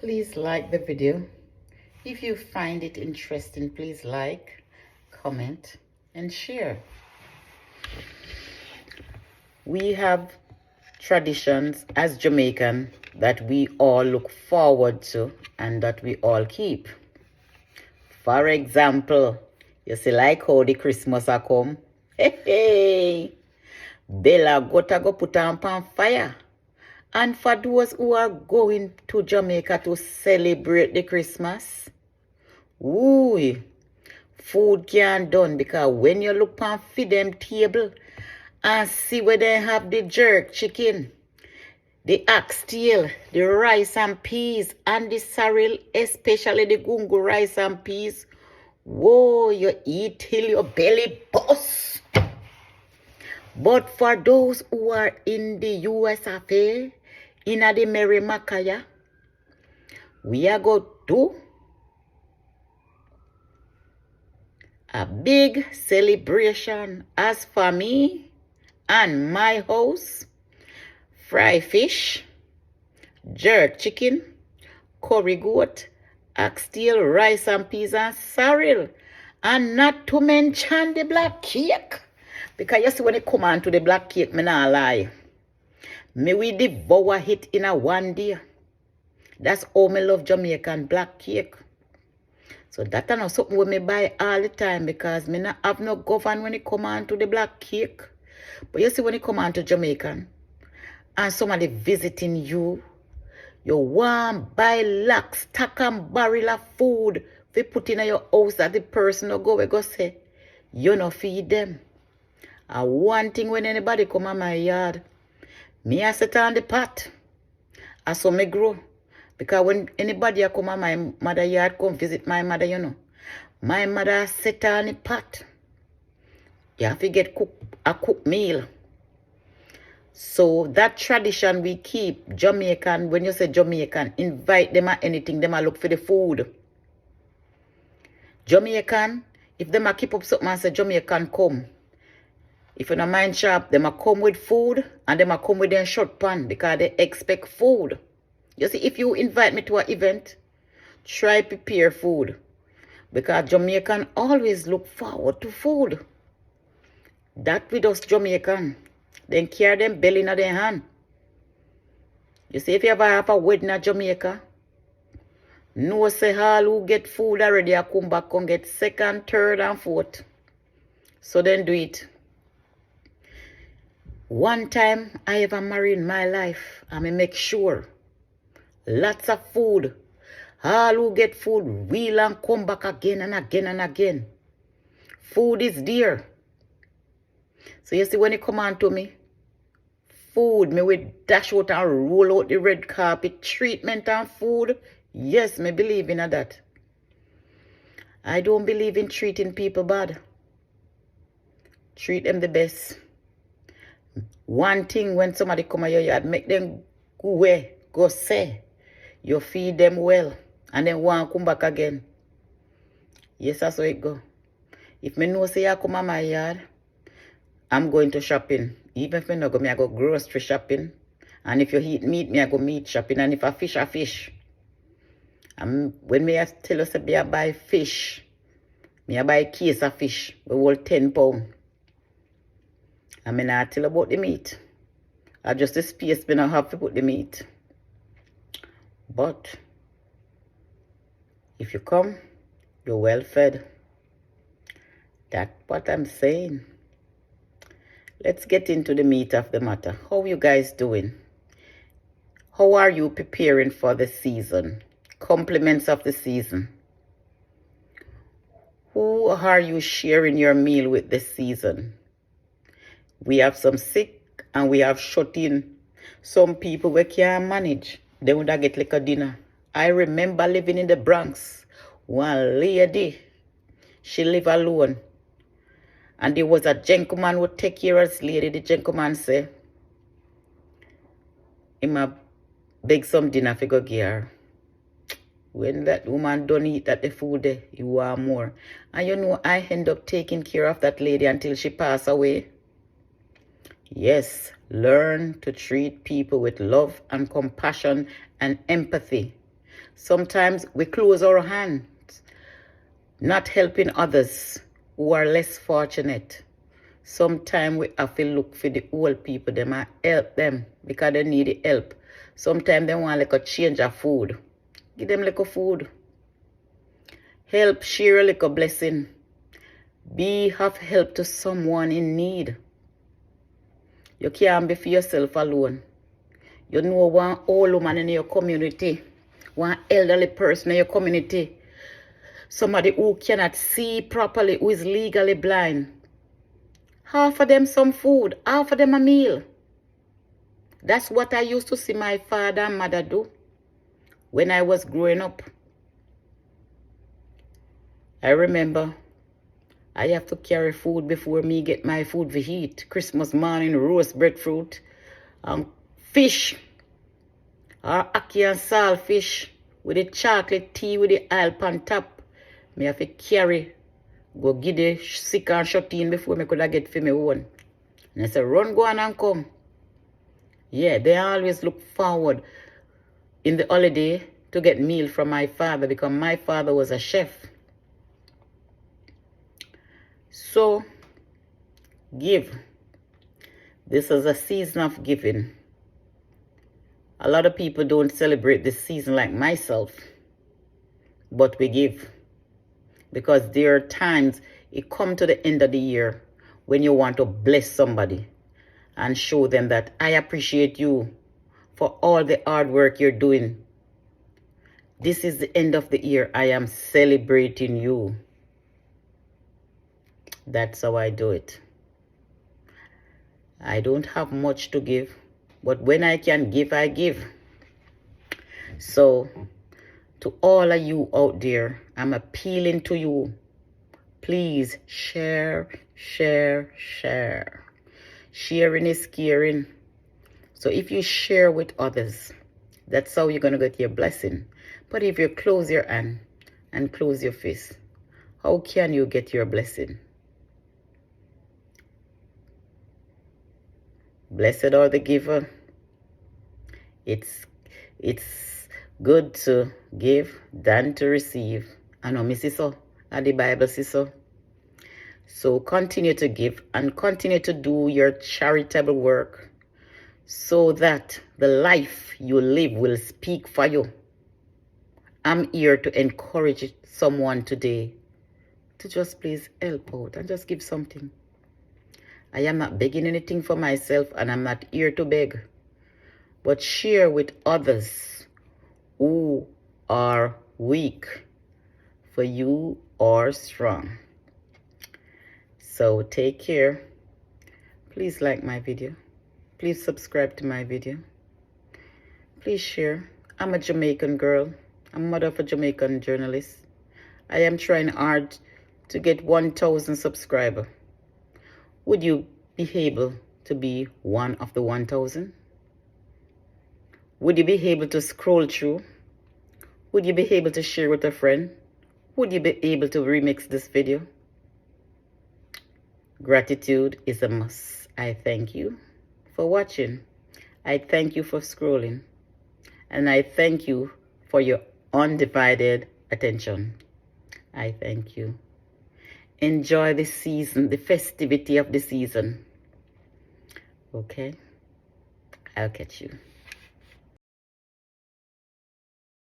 Please like the video. If you find it interesting, please like, comment, and share. We have traditions as Jamaican that we all look forward to and that we all keep. For example, you see like how the Christmas a come. Hey, Bella gotta go put on fire. And for those who are going to Jamaica to celebrate the Christmas, ooh, food can't done because when you look on feed them table and see where they have the jerk chicken, the oxtail, the rice and peas, and the sorrel, especially the gungo rice and peas, whoa, you eat till your belly busts. But for those who are in the US affair, in the Mary Makaya, we are going to do a big celebration. As for me and my house, fry fish, jerk chicken, curry goat, oxtail, rice and peas and sorrel. And not to mention the black cake. Because you see when it come on to the black cake, me not lie. Me we devour it in a one day. That's how me love Jamaican black cake. So that is not something we me buy all the time because me not have no govern when it come on to the black cake. But you see when it come on to Jamaican and somebody visiting you, you want buy lock, stack and barrel of food we put in your house that the person no go we go say, you no feed them. And one thing when anybody come on my yard, me I sit on the pot. I saw me grow. Because when anybody come on my mother yard, come visit my mother, you know. My mother sit on the pot. You have to get a cooked meal. So that tradition we keep, Jamaican, when you say Jamaican, invite them at anything, them a look for the food. Jamaican, if them a keep up something and say Jamaican come. If you don't mind shop, them a come with food and them a come with their short pan because they expect food. You see, if you invite me to an event, try prepare food. Because Jamaican always look forward to food. That with us Jamaican. Then carry them belly in their hand. You see, if you ever have a wedding in Jamaica, no say all who get food already I come back and get second, third, and fourth. So then do it. One time I ever married in my life, I may make sure lots of food. All who get food will and come back again and again and again. Food is dear. So you see when you come on to me, food, me will dash out and roll out the red carpet, treatment and food. Yes, me believe in that. I don't believe in treating people bad. Treat them the best. One thing when somebody come at your yard, make them go away, go say. You feed them well and then one come back again. Yes, that's how it go. If me know say I come at my yard, I'm going to shopping. Even if me no go, me I go grocery shopping. And if you eat meat, me I go meat shopping. And if I fish, I fish. And when me I tell you say I buy fish, me I buy a case of fish. We hold 10 pounds. I mean, I tell about the meat. I just the space me not have to put the meat. But if you come, you're well fed. That's what I'm saying. Let's get into the meat of the matter. How you guys doing? How are you preparing for the season? Compliments of the season. Who are you sharing your meal with this season? We have some sick and we have shut in. Some people we can't manage. They would get like a dinner. I remember living in the Bronx. One lady, she live alone. And there was a gentleman who would take care of this lady. The gentleman say, he might beg some dinner for go give her. When that woman don't eat that the food there, you want more. And you know, I end up taking care of that lady until she pass away. Yes, learn to treat people with love and compassion and empathy. Sometimes we close our hands, not helping others who are less fortunate. Sometimes we have to look for the old people, them and help them because they need the help. Sometimes they want like a change of food. Give them like a food. Help, share a little blessing. Be of help to someone in need. You can't be for yourself alone. You know one old woman in your community, one elderly person in your community, somebody who cannot see properly, who is legally blind. Offer them some food, offer them a meal. That's what I used to see my father and mother do when I was growing up. I remember I have to carry food before me get my food to eat. Christmas morning, roast breadfruit, fish, or ackee and salt fish with the chocolate tea with the oil on top. Me have to carry, go get the sick and shut in before me could get for my own. And I say, run, go on and come. Yeah, they always look forward in the holiday to get meal from my father because my father was a chef. So, give. This is a season of giving. A lot of people don't celebrate this season like myself, but we give. Because there are times it comes to the end of the year when you want to bless somebody and show them that I appreciate you for all the hard work you're doing. This is the end of the year. I am celebrating you. That's how I do it. I don't have much to give, but when I can give, I give. So, to all of you out there, I'm appealing to you. Please share, share, share. Sharing is caring. So if you share with others, that's how you're going to get your blessing. But if you close your hand and close your fist, how can you get your blessing? Blessed are the giver. It's good to give than to receive. I know me see so, and the Bible says so. So continue to give and continue to do your charitable work so that the life you live will speak for you. I'm here to encourage someone today to just please help out and just give something. I am not begging anything for myself and I'm not here to beg, but share with others who are weak, for you are strong. So take care. Please like my video. Please subscribe to my video. Please share. I'm a Jamaican girl. I'm mother of a Jamaican journalist. I am trying hard to get 1,000 subscribers. Would you be able to be one of the 1,000? Would you be able to scroll through? Would you be able to share with a friend? Would you be able to remix this video? Gratitude is a must. I thank you for watching. I thank you for scrolling. And I thank you for your undivided attention. I thank you. Enjoy the season, the festivity of the season. Okay? I'll catch you.